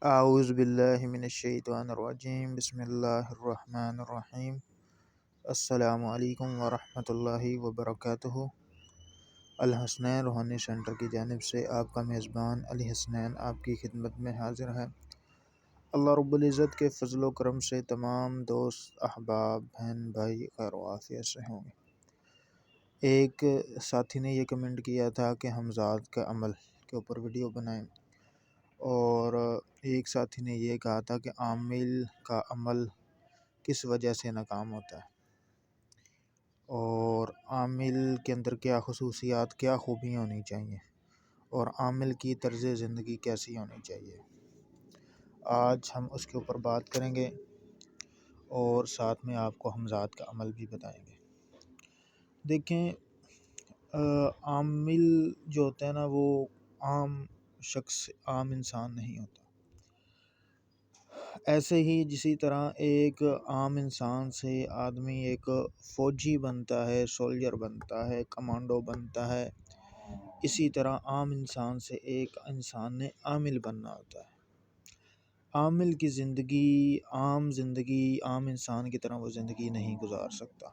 اعوذ باللہ من الشیطان الرجیم، بسم اللہ الرحمن الرحیم۔ السلام علیکم ورحمۃ اللہ وبرکاتہ۔ الحسنین روحانی سینٹر کی جانب سے آپ کا میزبان علی حسنین آپ کی خدمت میں حاضر ہے۔ اللہ رب العزت کے فضل و کرم سے تمام دوست احباب بہن بھائی خیر و عافیت سے ہوں گے۔ ایک ساتھی نے یہ کمنٹ کیا تھا کہ حمزات کا عمل کے اوپر ویڈیو بنائیں، اور ایک ساتھی نے یہ کہا تھا کہ عامل کا عمل کس وجہ سے ناکام ہوتا ہے، اور عامل کے اندر کیا خصوصیات، کیا خوبیاں ہونی چاہیے، اور عامل کی طرز زندگی کیسی ہونی چاہیے۔ آج ہم اس کے اوپر بات کریں گے اور ساتھ میں آپ کو حمزات کا عمل بھی بتائیں گے۔ دیکھیں، عامل جو ہوتا ہے نا، وہ عام شخص، عام انسان نہیں ہوتا۔ ایسے ہی جسی طرح ایک عام انسان سے آدمی ایک فوجی بنتا ہے، سولجر بنتا ہے، کمانڈو بنتا ہے، اسی طرح عام انسان سے ایک انسان نے عامل بننا ہوتا ہے۔ عامل کی زندگی، عام انسان کی طرح وہ زندگی نہیں گزار سکتا۔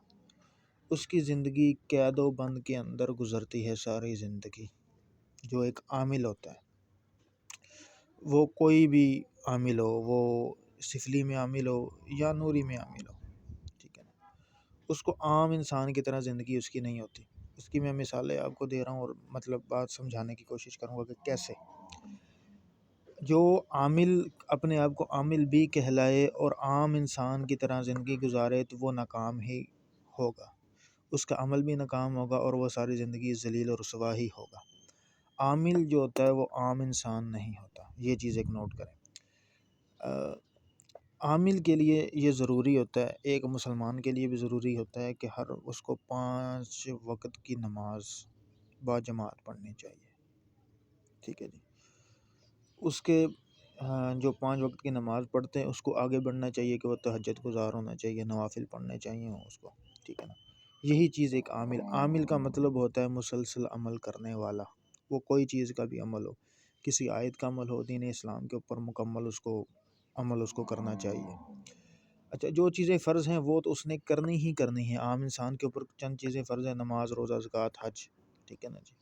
اس کی زندگی قید و بند کے اندر گزرتی ہے ساری زندگی۔ جو ایک عامل ہوتا ہے، وہ کوئی بھی عامل ہو، وہ سفلی میں عامل ہو یا نوری میں عامل ہو، ٹھیک ہے نا، اس کو عام انسان کی طرح زندگی اس کی نہیں ہوتی۔ اس کی میں مثالیں آپ کو دے رہا ہوں، اور مطلب بات سمجھانے کی کوشش کروں گا کہ کیسے جو عامل اپنے آپ کو عامل بھی کہلائے اور عام انسان کی طرح زندگی گزارے تو وہ ناکام ہی ہوگا، اس کا عمل بھی ناکام ہوگا اور وہ ساری زندگی ذلیل اور رسوا ہی ہوگا۔ عامل جو ہوتا ہے وہ عام انسان نہیں ہوتا، یہ چیز ایک نوٹ کریں۔ عامل کے لیے یہ ضروری ہوتا ہے، ایک مسلمان کے لیے بھی ضروری ہوتا ہے کہ اس کو 5 وقت کی نماز باجماعت پڑھنی چاہیے، ٹھیک ہے جی۔ اس کے جو 5 وقت کی نماز پڑھتے ہیں اس کو آگے بڑھنا چاہیے کہ وہ تہجد گزار ہونا چاہیے، نوافل پڑھنے چاہیے اس کو، ٹھیک ہے نا۔ یہی چیز ایک عامل کا مطلب ہوتا ہے مسلسل عمل کرنے والا۔ وہ کوئی چیز کا بھی عمل ہو، کسی آیت کا عمل ہو، دین اسلام کے اوپر مکمل عمل اس کو کرنا چاہیے۔ اچھا، جو چیزیں فرض ہیں وہ تو اس نے کرنی ہی کرنی ہیں۔ عام انسان کے اوپر چند چیزیں فرض ہیں: نماز، روزہ، زکوٰۃ، حج، ٹھیک ہے نا جی،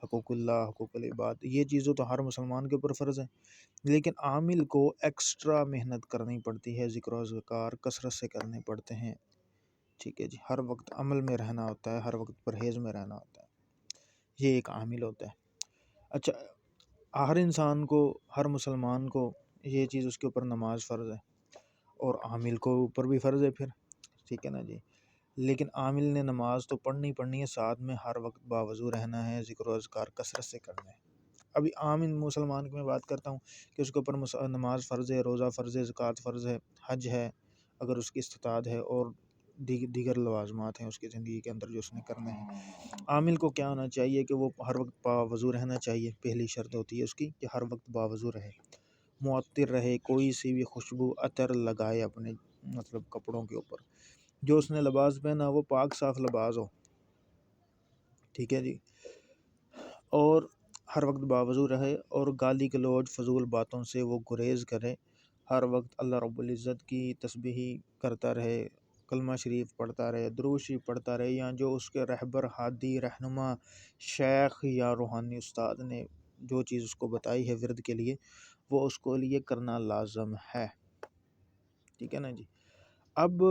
حقوق اللہ، حقوق العباد، یہ چیزیں تو ہر مسلمان کے اوپر فرض ہیں۔ لیکن عامل کو ایکسٹرا محنت کرنی پڑتی ہے، ذکر و اذکار کثرت سے کرنے پڑتے ہیں، ٹھیک ہے جی۔ ہر وقت عمل میں رہنا ہوتا ہے، ہر وقت پرہیز میں رہنا ہوتا ہے، یہ ایک عامل ہوتا ہے۔ اچھا، ہر انسان کو، ہر مسلمان کو یہ چیز اس کے اوپر نماز فرض ہے، اور عامل کو اوپر بھی فرض ہے پھر، ٹھیک ہے نا جی۔ لیکن عامل نے نماز تو پڑھنی ہے، ساتھ میں ہر وقت باوضو رہنا ہے، ذکر و اذکار کثرت سے کرنا ہے۔ ابھی عام مسلمان کی میں بات کرتا ہوں کہ اس کے اوپر نماز فرض ہے، روزہ فرض ہے، زکوٰۃ فرض ہے، حج ہے اگر اس کی استطاعت ہے، اور دیگر لوازمات ہیں اس کی زندگی کے اندر جو اس نے کرنے ہیں۔ عامل کو کیا ہونا چاہیے کہ وہ ہر وقت باوضو رہنا چاہیے۔ پہلی شرط ہوتی ہے اس کی کہ ہر وقت باوضو رہے، معطر رہے، کوئی سی بھی خوشبو عطر لگائے اپنے کپڑوں کے اوپر، جو اس نے لباس پہنا وہ پاک صاف لباس ہو، ٹھیک ہے جی، اور ہر وقت باوضو رہے، اور گالی گلوچ فضول باتوں سے وہ گریز کرے، ہر وقت اللہ رب العزت کی تسبیح کرتا رہے، کلمہ شریف پڑھتا رہے، درود شریف پڑھتا رہے، یا جو اس کے رہبر، ہادی، رہنما، شیخ یا روحانی استاد نے جو چیز اس کو بتائی ہے ورد کے لیے، وہ اس کو لیے کرنا لازم ہے، ٹھیک ہے نا جی۔ اب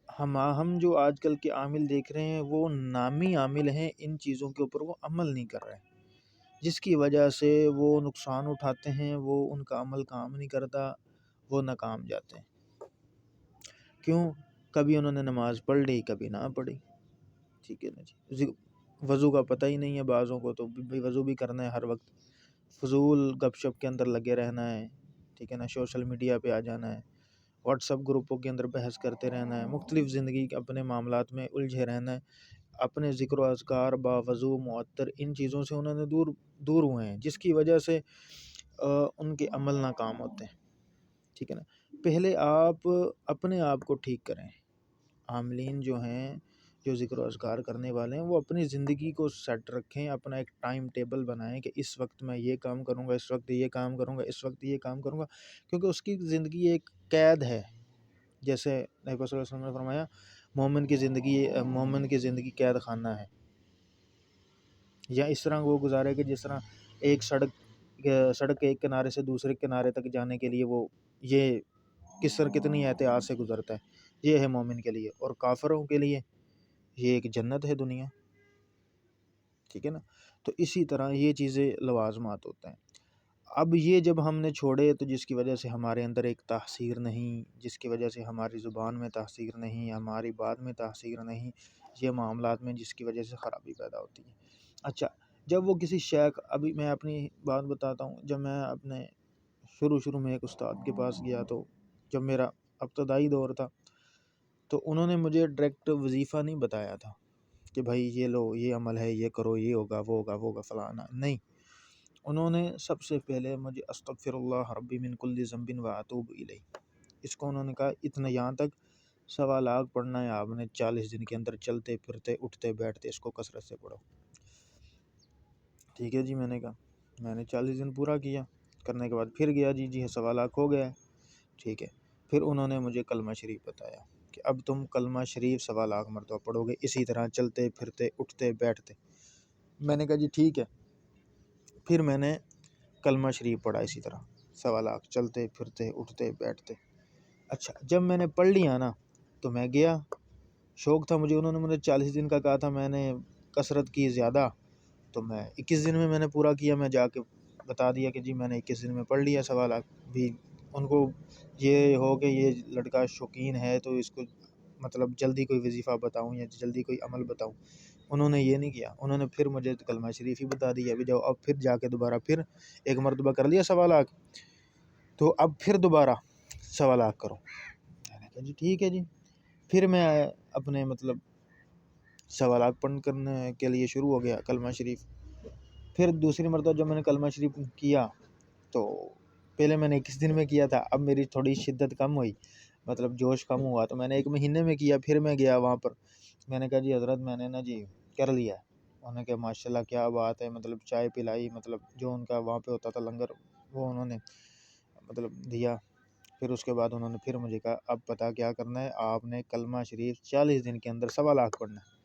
ہم جو آج کل کے عامل دیکھ رہے ہیں وہ نامی عامل ہیں، ان چیزوں کے اوپر وہ عمل نہیں کر رہے، جس کی وجہ سے وہ نقصان اٹھاتے ہیں، وہ ان کا عمل کام نہیں کرتا، وہ ناکام جاتے ہیں۔ کیوں؟ کبھی انہوں نے نماز پڑھ لی، کبھی نہ پڑھی، ٹھیک ہے نا جی۔ وضو کا پتہ ہی نہیں ہے بعضوں کو، تو وضو بھی کرنا ہے ہر وقت، فضول گپ شپ کے اندر لگے رہنا ہے، ٹھیک ہے نا، سوشل میڈیا پہ آ جانا ہے، واٹس ایپ گروپوں کے اندر بحث کرتے رہنا ہے، مختلف زندگی کے اپنے معاملات میں الجھے رہنا ہے، اپنے ذکر و اذکار، باوضو، معطر، ان چیزوں سے انہوں نے دور ہوئے ہیں، جس کی وجہ سے ان کے عمل ناکام ہوتے ہیں، ٹھیک ہے نا۔ پہلے آپ اپنے آپ کو ٹھیک کریں۔ عاملین جو ہیں جو ذکر و اذکار کرنے والے ہیں وہ اپنی زندگی کو سیٹ رکھیں، اپنا ایک ٹائم ٹیبل بنائیں کہ اس وقت میں یہ کام کروں گا، اس وقت یہ کام کروں گا، اس وقت یہ کام کروں گا، کیونکہ اس کی زندگی ایک قید ہے۔ جیسے نبی صلی اللہ علیہ وسلم نے فرمایا مومن کی زندگی قید خانہ ہے، یا اس طرح وہ گزارے کہ جس طرح ایک سڑک کے ایک کنارے سے دوسرے کنارے تک جانے کے لیے وہ یہ کتنی احتیاط سے گزرتا ہے، یہ ہے مومن کے لیے۔ اور کافروں کے لیے یہ ایک جنت ہے دنیا، ٹھیک ہے نا۔ تو اسی طرح یہ چیزیں لوازمات ہوتے ہیں۔ اب یہ جب ہم نے چھوڑے تو جس کی وجہ سے ہمارے اندر ایک تاثیر نہیں، جس کی وجہ سے ہماری زبان میں تاثیر نہیں، ہماری بات میں تاثیر نہیں، یہ معاملات میں جس کی وجہ سے خرابی پیدا ہوتی ہے۔ اچھا، جب وہ کسی شیخ، ابھی میں اپنی بات بتاتا ہوں، جب میں اپنے شروع میں ایک استاد کے پاس گیا تو جب میرا ابتدائی دور تھا تو انہوں نے مجھے ڈائریکٹ وظیفہ نہیں بتایا تھا کہ بھائی یہ لو، یہ عمل ہے، یہ کرو، یہ ہوگا، وہ ہوگا فلانا، نہیں۔ انہوں نے سب سے پہلے مجھے استغفر اللہ ربی من کل ذنب و اتوب الیہ، اس کو انہوں نے کہا اتنا یہاں تک 1.25 لاکھ پڑھنا ہے آپ نے 40 دن کے اندر، چلتے پھرتے اٹھتے بیٹھتے اس کو کثرت سے پڑھو۔ ٹھیک ہے جی، میں نے کہا، میں نے 40 دن پورا کیا، کرنے کے بعد پھر گیا، جی 1.25 لاکھ ہو گیا ہے، ٹھیک ہے۔ پھر انہوں نے مجھے کلمہ شریف بتایا کہ اب تم کلمہ شریف 1.25 لاکھ مرتبہ پڑھو گے، اسی طرح چلتے پھرتے اٹھتے بیٹھتے۔ میں نے کہا جی ٹھیک ہے۔ پھر میں نے کلمہ شریف پڑھا اسی طرح 1.25 لاکھ چلتے پھرتے اٹھتے بیٹھتے۔ اچھا، جب میں نے پڑھ لیا نا تو میں گیا، شوق تھا مجھے، انہوں نے مجھے 40 دن کا کہا تھا، میں نے کثرت کی زیادہ، تو میں 21 دن میں نے پورا کیا۔ میں جا کے بتا دیا کہ جی میں نے 21 دن میں پڑھ لیا 1.25 لاکھ۔ بھی ان کو یہ ہو کہ یہ لڑکا شوقین ہے تو اس کو مطلب جلدی کوئی وظیفہ بتاؤں یا جلدی کوئی عمل بتاؤں، انہوں نے یہ نہیں کیا۔ انہوں نے پھر مجھے کلمہ شریف ہی بتا دیا، ابھی جاؤ، اب پھر جا کے دوبارہ پھر ایک مرتبہ کر لیا 1.25 لاکھ، تو اب پھر دوبارہ 1.25 لاکھ کرو۔ میں نے کہا جی ٹھیک ہے جی۔ پھر میں اپنے مطلب 1.25 لاکھ پڑھ کرنے کے لیے شروع ہو گیا کلمہ شریف۔ پھر دوسری مرتبہ جب میں نے کلمہ شریف کیا تو پہلے میں نے 21 دن میں کیا تھا، اب میری تھوڑی شدت کم ہوئی، مطلب جوش کم ہوا، تو میں نے 1 مہینے میں کیا۔ پھر میں گیا وہاں پر، میں نے کہا جی حضرت میں نے نا جی کر لیا ہے۔ انہوں نے کہا ماشاءاللہ کیا بات ہے، مطلب چائے پلائی، مطلب جو ان کا وہاں پہ ہوتا تھا لنگر وہ انہوں نے مطلب دیا۔ پھر اس کے بعد انہوں نے پھر مجھے کہا اب پتہ کیا کرنا ہے، آپ نے کلمہ شریف 40 دن کے اندر 1.25 لاکھ پڑھنا ہے۔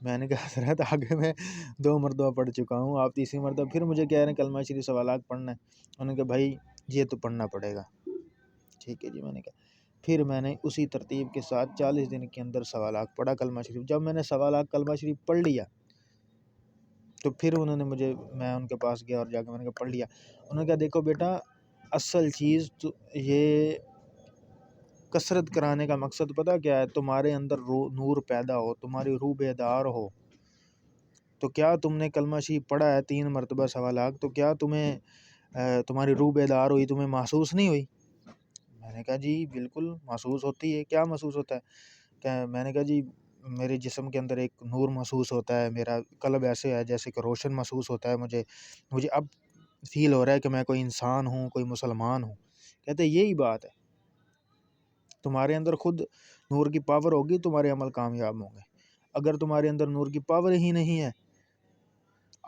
میں نے کہا حضرت آگے میں 2 مرتبہ پڑھ چکا ہوں، آپ تیسری مرتبہ پھر مجھے کہہ رہے ہیں کلمہ شریف 1.25 لاکھ پڑھنا ہے۔ انہوں نے کہا بھائی یہ تو پڑھنا پڑے گا، ٹھیک ہے جی۔ میں نے کہا پھر میں نے اسی ترتیب کے ساتھ 40 دن کے اندر 1.25 لاکھ پڑھا کلمہ شریف۔ جب میں نے 1.25 لاکھ کلمہ شریف پڑھ لیا تو پھر انہوں نے مجھے، میں ان کے پاس گیا اور جا کے میں نے کہا پڑھ لیا۔ انہوں نے کہا دیکھو بیٹا، اصل چیز تو یہ کثرت کرانے کا مقصد پتہ کیا ہے، تمہارے اندر نور پیدا ہو، تمہاری روح بیدار ہو۔ تو کیا تم نے کلمہ شریف پڑھا ہے 3 مرتبہ 1.25 لاکھ، تو کیا تمہاری روح بیدار ہوئی، تمہیں محسوس نہیں ہوئی؟ میں نے کہا جی بالکل محسوس ہوتی ہے۔ کیا محسوس ہوتا ہے؟ میں نے کہا جی میرے جسم کے اندر ایک نور محسوس ہوتا ہے، میرا قلب ایسے ہے جیسے کہ روشن محسوس ہوتا ہے، مجھے اب فیل ہو رہا ہے کہ میں کوئی انسان ہوں، کوئی مسلمان ہوں۔ کہتے ہیں یہی بات ہے، تمہارے اندر خود نور کی پاور ہوگی، تمہارے عمل کامیاب ہوں گے۔ اگر تمہارے اندر نور کی پاور ہی نہیں ہے،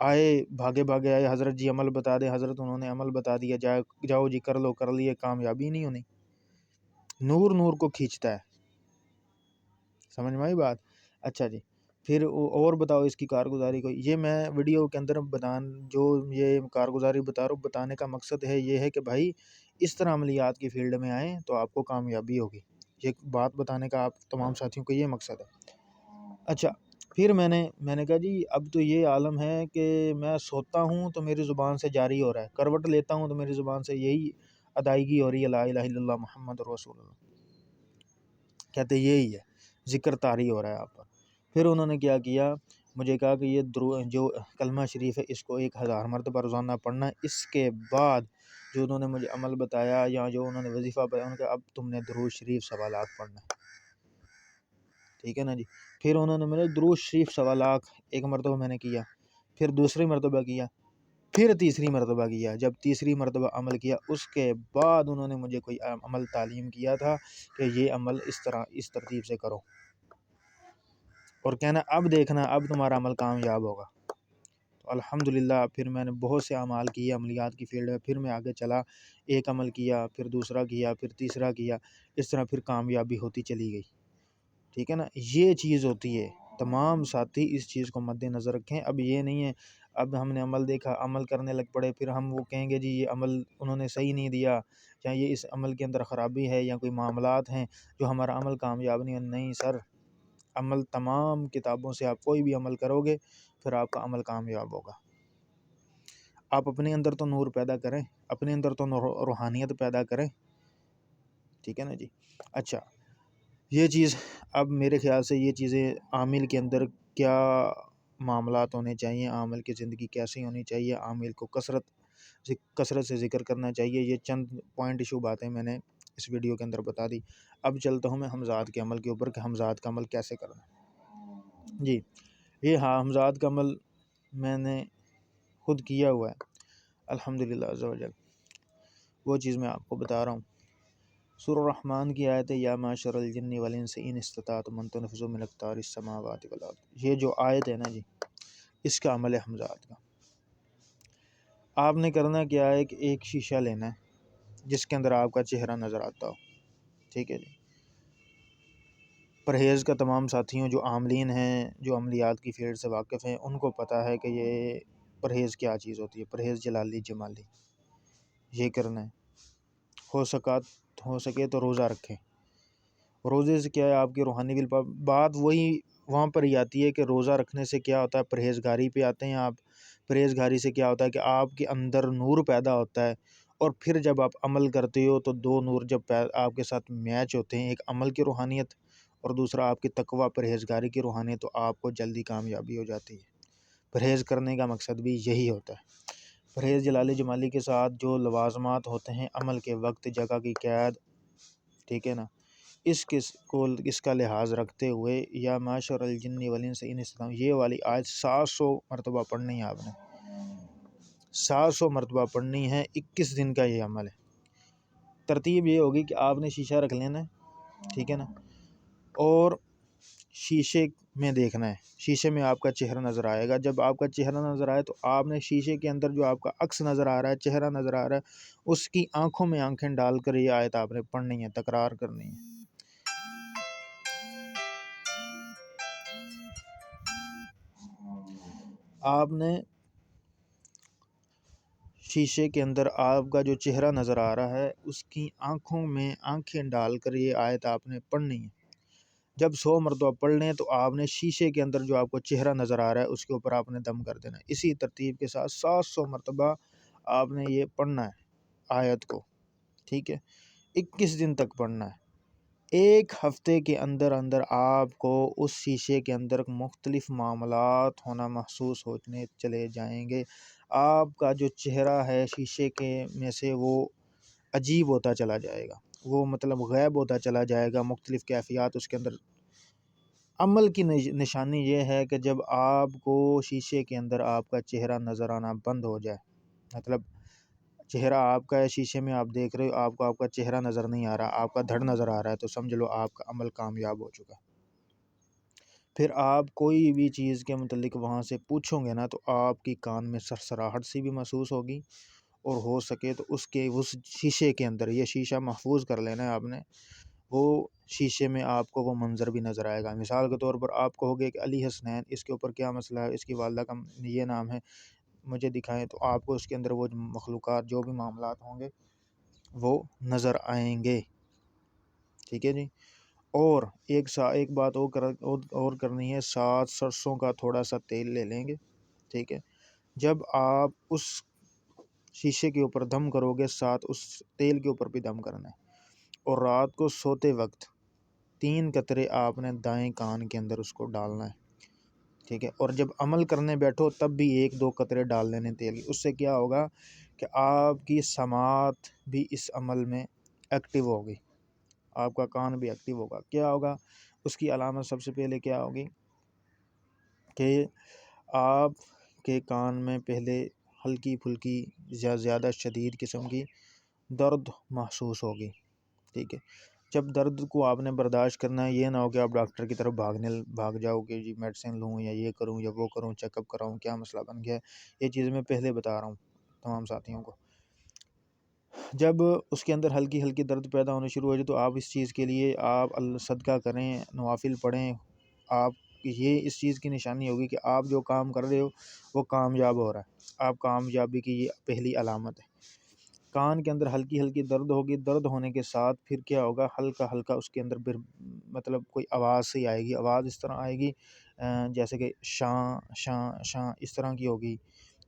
آئے بھاگے آئے حضرت جی عمل بتا دے، حضرت انہوں نے عمل بتا دیا، جاؤ جی کر لو، کر لیے، کامیابی نہیں ہونی۔ نور کو کھینچتا ہے، سمجھ میں آئی بات؟ اچھا جی، پھر اور بتاؤ اس کی کارگزاری کو۔ یہ میں ویڈیو کے اندر جو یہ کارگزاری بتا رہا ہوں، بتانے کا مقصد ہے یہ ہے کہ بھائی اس طرح عملیات کی فیلڈ میں آئیں تو آپ کو کامیابی ہوگی۔ یہ بات بتانے کا آپ تمام ساتھیوں کو یہ مقصد ہے۔ اچھا، پھر میں نے کہا جی اب تو یہ عالم ہے کہ میں سوتا ہوں تو میری زبان سے جاری ہو رہا ہے، کروٹ لیتا ہوں تو میری زبان سے یہی ادائیگی ہو رہی ہے، لا الہ الا اللہ محمد رسول اللہ۔ کہتے یہی ہے، ذکر طاری ہو رہا ہے آپ پر۔ پھر انہوں نے کیا کیا، مجھے کہا کہ یہ جو کلمہ شریف ہے اس کو 1000 مرتبہ روزانہ پڑھنا ہے۔ اس کے بعد جو انہوں نے مجھے عمل بتایا یا جو انہوں نے وظیفہ بتایا، انہوں نے کہا اب تم نے درود شریف 1.25 لاکھ پڑھنا ہے، ٹھیک ہے نا جی۔ پھر انہوں نے میرے درود شریف 1.25 لاکھ ایک مرتبہ میں نے کیا، پھر دوسری مرتبہ کیا، پھر تیسری مرتبہ کیا۔ جب تیسری مرتبہ عمل کیا اس کے بعد انہوں نے مجھے کوئی عمل تعلیم کیا تھا کہ یہ عمل اس طرح اس ترتیب سے کرو۔ اور کہنا اب دیکھنا اب تمہارا عمل کامیاب ہوگا۔ تو الحمدللہ پھر میں نے بہت سے اعمال کیے عملیات کی فیلڈ میں، پھر میں آگے چلا، ایک عمل کیا، پھر دوسرا کیا، پھر تیسرا کیا، اس طرح پھر کامیابی ہوتی چلی گئی، ٹھیک ہے نا۔ یہ چیز ہوتی ہے، تمام ساتھی اس چیز کو مد نظر رکھیں۔ اب یہ نہیں ہے اب ہم نے عمل دیکھا، عمل کرنے لگ پڑے، پھر ہم وہ کہیں گے جی یہ عمل انہوں نے صحیح نہیں دیا، یا یہ اس عمل کے اندر خرابی ہے، یا کوئی معاملات ہیں جو ہمارا عمل کامیاب نہیں ہے۔ نہیں سر، عمل تمام کتابوں سے آپ کوئی بھی عمل کرو گے پھر آپ کا عمل کامیاب ہوگا۔ آپ اپنے اندر تو نور پیدا کریں، اپنے اندر تو روحانیت پیدا کریں، ٹھیک ہے نا جی۔ اچھا، یہ چیز اب میرے خیال سے یہ چیزیں عامل کے اندر کیا معاملات ہونے چاہیے، عامل کی زندگی کیسی ہونی چاہیے، عامل کو کثرت سے ذکر کرنا چاہیے، یہ چند پوائنٹ ایشو باتیں میں نے اس ویڈیو کے اندر بتا دی۔ اب چلتا ہوں میں حمزات کے عمل کے اوپر کہ حمزات کا عمل کیسے کرنا ہے جی۔ یہ حمزات کا عمل میں نے خود کیا ہوا ہے الحمدللہ عز و جل، وہ چیز میں آپ کو بتا رہا ہوں۔ سورہ الرحمن کی آیت ہے یا معشر الجن والانس ان استطعتم ان تنفذوا من اقطار السماوات والارض، یہ جو آیت ہے نا جی، اس کا عمل ہے حمزات کا۔ آپ نے کرنا کیا ہے کہ ایک شیشہ لینا ہے جس کے اندر آپ کا چہرہ نظر آتا ہو، ٹھیک ہے جی۔ پرہیز کا تمام ساتھیوں جو عاملین ہیں، جو عملیات کی فیلڈ سے واقف ہیں، ان کو پتہ ہے کہ یہ پرہیز کیا چیز ہوتی ہے، پرہیز جلالی جمالی، یہ کرنا ہے۔ ہو سکے تو روزہ رکھیں۔ روزے سے کیا ہے آپ کی روحانی بات وہی وہاں پر ہی آتی ہے کہ روزہ رکھنے سے کیا ہوتا ہے، پرہیزگاری پہ آتے ہیں آپ۔ پرہیزگاری سے کیا ہوتا ہے کہ آپ کے اندر نور پیدا ہوتا ہے، اور پھر جب آپ عمل کرتے ہو تو دو نور جب آپ کے ساتھ میچ ہوتے ہیں، ایک عمل کی روحانیت اور دوسرا آپ کی تقوی پرہیزگاری کی روحانیت، تو آپ کو جلدی کامیابی ہو جاتی ہے۔ پرہیز کرنے کا مقصد بھی یہی ہوتا ہے۔ پرہیز جلالی جمالی کے ساتھ جو لوازمات ہوتے ہیں، عمل کے وقت، جگہ کی قید، ٹھیک ہے نا، اس کا لحاظ رکھتے ہوئے یا معشر الجن والانس ان استطعتم، یہ والی آیت 700 مرتبہ پڑھنی ہے آپ نے، 700 مرتبہ پڑھنی ہے۔ 21 دن کا یہ عمل ہے۔ ترتیب یہ ہوگی کہ آپ نے شیشہ رکھ لینا ہے، ٹھیک ہے نا، اور شیشے میں دیکھنا ہے، شیشے میں آپ کا چہرہ نظر آئے گا۔ جب آپ کا چہرہ نظر آئے تو آپ نے شیشے کے اندر جو آپ کا عکس نظر آ رہا ہے، چہرہ نظر آ رہا ہے، اس کی آنکھوں میں آنکھیں ڈال کر یہ آیت آپ نے پڑھنی ہے، تکرار کرنی ہے۔ آپ نے شیشے کے اندر آپ کا جو چہرہ نظر آ رہا ہے، اس کی آنکھوں میں آنکھیں ڈال کر یہ آیت آپ نے پڑھنی ہے۔ جب 100 مرتبہ پڑھ لیں تو آپ نے شیشے کے اندر جو آپ کو چہرہ نظر آ رہا ہے اس کے اوپر آپ نے دم کر دینا ہے۔ اسی ترتیب کے ساتھ 700 مرتبہ آپ نے یہ پڑھنا ہے آیت کو، ٹھیک ہے، 21 دن تک پڑھنا ہے۔ ایک ہفتے کے اندر اندر آپ کو اس شیشے کے اندر مختلف معاملات ہونا محسوس ہونے چلے جائیں گے۔ آپ کا جو چہرہ ہے شیشے کے میں سے وہ عجیب ہوتا چلا جائے گا، وہ مطلب غائب ہوتا چلا جائے گا، مختلف کیفیات اس کے اندر۔ عمل کی نشانی یہ ہے کہ جب آپ کو شیشے کے اندر آپ کا چہرہ نظر آنا بند ہو جائے، مطلب چہرہ آپ کا ہے، شیشے میں آپ دیکھ رہے ہو، آپ کا چہرہ نظر نہیں آ رہا، آپ کا دھڑ نظر آ رہا ہے، تو سمجھ لو آپ کا عمل کامیاب ہو چکا۔ پھر آپ کوئی بھی چیز کے متعلق وہاں سے پوچھو گے نا تو آپ کی کان میں سرسراہٹ سی بھی محسوس ہوگی، اور ہو سکے تو اس شیشے کے اندر، یہ شیشہ محفوظ کر لینا ہے آپ نے، وہ شیشے میں آپ کو وہ منظر بھی نظر آئے گا۔ مثال کے طور پر آپ کہو گے کہ علی حسنین، اس کے اوپر کیا مسئلہ ہے، اس کی والدہ کا یہ نام ہے، مجھے دکھائیں، تو آپ کو اس کے اندر وہ مخلوقات جو بھی معاملات ہوں گے وہ نظر آئیں گے، ٹھیک ہے جی۔ اور ایک بات اور کرنی ہے، 7 سرسوں کا تھوڑا سا تیل لے لیں گے، ٹھیک ہے۔ جب آپ اس شیشے کے اوپر دم کرو گے، ساتھ اس تیل کے اوپر بھی دم کرنا ہے، اور رات کو سوتے وقت 3 قطرے آپ نے دائیں کان کے اندر اس کو ڈالنا ہے، ٹھیک ہے۔ اور جب عمل کرنے بیٹھو تب بھی 1-2 قطرے ڈال لینے تیل کی۔ اس سے کیا ہوگا کہ آپ کی سماعت بھی اس عمل میں ایکٹیو ہوگی، آپ کا کان بھی ایکٹیو ہوگا۔ کیا ہوگا اس کی علامت؟ سب سے پہلے کیا ہوگی کہ آپ کے کان میں پہلے ہلکی پھلکی یا زیادہ شدید قسم کی درد محسوس ہوگی، ٹھیک ہے۔ جب درد کو آپ نے برداشت کرنا ہے، یہ نہ ہو کہ آپ ڈاکٹر کی طرف بھاگ جاؤ کہ جی میڈیسن لوں یا یہ کروں یا وہ کروں، چیک اپ کراؤں، کیا مسئلہ بن گیا ہے۔ یہ چیز میں پہلے بتا رہا ہوں تمام ساتھیوں کو۔ جب اس کے اندر ہلکی ہلکی درد پیدا ہونا شروع ہو جائے تو آپ اس چیز کے لیے آپ صدقہ کریں، نوافل پڑھیں۔ آپ یہ اس چیز کی نشانی ہوگی کہ آپ جو کام کر رہے ہو وہ کامیاب ہو رہا ہے، آپ کامیابی کی یہ پہلی علامت ہے۔ کان کے اندر ہلکی ہلکی درد ہوگی، درد ہونے کے ساتھ پھر کیا ہوگا، ہلکا ہلکا اس کے اندر مطلب کوئی آواز سی آئے گی، آواز اس طرح آئے گی جیسے کہ شاں شاں شاں اس طرح کی ہوگی،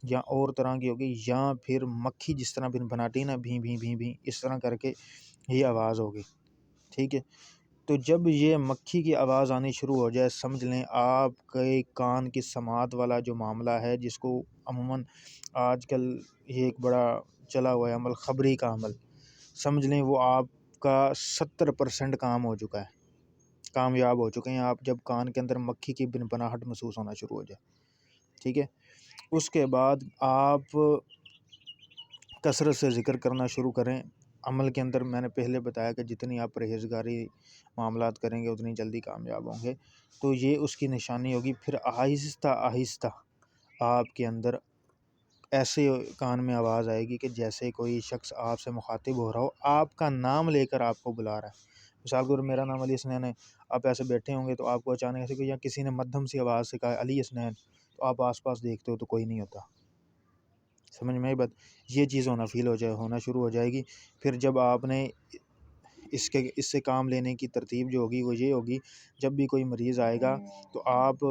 یا اور طرح کی ہوگی، یا پھر مکھی جس طرح بناتی ہے نا، بھیں بھیں بھیں بھیں اس طرح کر کے یہ آواز ہوگی، ٹھیک ہے۔ تو جب یہ مکھی کی آواز آنی شروع ہو جائے، سمجھ لیں آپ کے کان کی سماعت والا جو معاملہ ہے، جس کو عموماً آج کل یہ ایک بڑا چلا ہوا ہے عمل، خبری کا عمل، سمجھ لیں وہ آپ کا 70% کام ہو چکا ہے، کامیاب ہو چکے ہیں آپ، جب کان کے اندر مکھی کی بنبناہٹ محسوس ہونا شروع ہو جائے، ٹھیک ہے۔ اس کے بعد آپ کثرت سے ذکر کرنا شروع کریں۔ عمل کے اندر میں نے پہلے بتایا کہ جتنی آپ پرہیزگاری معاملات کریں گے اتنی جلدی کامیاب ہوں گے، تو یہ اس کی نشانی ہوگی۔ پھر آہستہ آہستہ آپ کے اندر ایسے کان میں آواز آئے گی کہ جیسے کوئی شخص آپ سے مخاطب ہو رہا ہو، آپ کا نام لے کر آپ کو بلا رہا ہے۔ مثال کے طور پر میرا نام علی حسنین ہے، آپ ایسے بیٹھے ہوں گے تو آپ کو اچانک ایسے یا کسی نے مدھم سی آواز سے کہا علی حسنین، تو آپ آس پاس دیکھتے ہو تو کوئی نہیں ہوتا، سمجھ میں آئی بات؟ یہ چیز ہونا شروع ہو جائے گی۔ پھر جب آپ نے اس سے کام لینے کی ترتیب جو ہوگی وہ یہ ہوگی، جب بھی کوئی مریض آئے گا تو آپ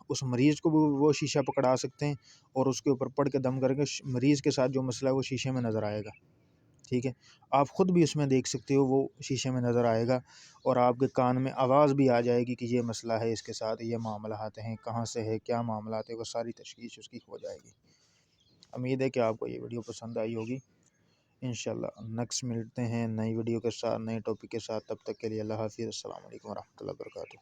اس مریض کو بھی وہ شیشہ پکڑا سکتے ہیں اور اس کے اوپر پڑھ کے دم کر کے مریض کے ساتھ جو مسئلہ ہے وہ شیشے میں نظر آئے گا، ٹھیک ہے۔ آپ خود بھی اس میں دیکھ سکتے ہو، وہ شیشے میں نظر آئے گا اور آپ کے کان میں آواز بھی آ جائے گی کہ یہ مسئلہ ہے، اس کے ساتھ یہ معاملات ہیں، کہاں سے ہے، کیا معاملات ہے، وہ ساری تشخیص اس کی ہو جائے گی۔ امید ہے کہ آپ کو یہ ویڈیو پسند آئی ہوگی۔ انشاءاللہ نیکسٹ ملتے ہیں نئی ویڈیو کے ساتھ، نئے ٹاپک کے ساتھ، تب تک کے لیے اللہ حافظ، السلام علیکم ورحمۃ اللہ وبرکاتہ۔